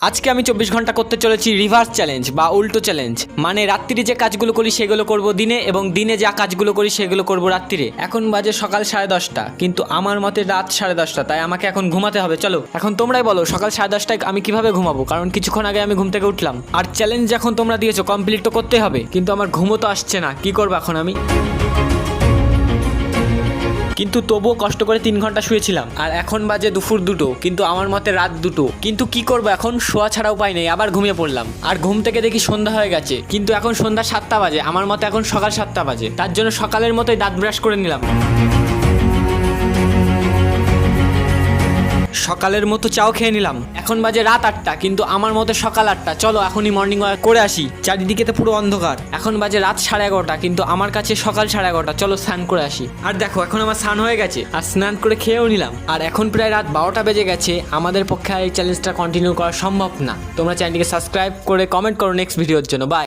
আজকে আমি 24 ঘন্টা করতে চলেছি রিভার্স চ্যালেঞ্জ বা উল্টো চ্যালেঞ্জ। মানে রাত্রিরে যে কাজগুলো করি সেগুলো করব দিনে, এবং দিনে যা কাজগুলো করি সেগুলো করব রাত্রিরে। এখন বাজে সকাল 10:30, কিন্তু আমার মতে রাত 10:30, তাই আমাকে এখন ঘুমাতে হবে। চলো এখন তোমরাই বলো সকাল 10:30টায় আমি কিভাবে ঘুমাবো, কারণ কিছুক্ষণ আগে আমি ঘুম থেকে উঠলাম। আর চ্যালেঞ্জ যখন তোমরা দিয়েছো কমপ্লিট তো করতে হবে, কিন্তু আমার ঘুমও তো আসছে না, কি করবো এখন আমি? কিন্তু তবুও কষ্ট করে 3 ঘন্টা শুয়েছিলাম, আর এখন বাজে দুপুর 2টো, কিন্তু আমার মতে রাত 2টো। কিন্তু কি করবো এখন, শোয়া ছাড়া উপায় নেই, আবার ঘুমিয়ে পড়লাম। আর ঘুম থেকে দেখি সন্ধ্যা হয়ে গেছে, কিন্তু এখন সন্ধ্যা 7টা বাজে, আমার মতে এখন সকাল 7টা বাজে। তার জন্য সকালের মতোই দাঁত ব্রাশ করে নিলাম, সকালের মতো চাও খেয়ে নিলাম। এখন বাজে রাত 8টা, কিন্তু আমার মতে সকাল 8টা। চলো এখনই মর্নিং ওয়াক করে আসি, চারিদিকে তো পুরো অন্ধকার। এখন বাজে রাত 11:30, কিন্তু আমার কাছে সকাল 11:30। চলো স্নান করে আসি। আর দেখো এখন আমার স্নান হয়ে গেছে, আর স্নান করে খেয়েও নিলাম। আর এখন প্রায় রাত 12টা বেজে গেছে। আমাদের পক্ষে এই চ্যালেঞ্জটা কন্টিনিউ করা সম্ভব না। তোমরা চ্যানেলটিকে সাবস্ক্রাইব করে কমেন্ট করো নেক্সট ভিডিওর জন্য। বাই।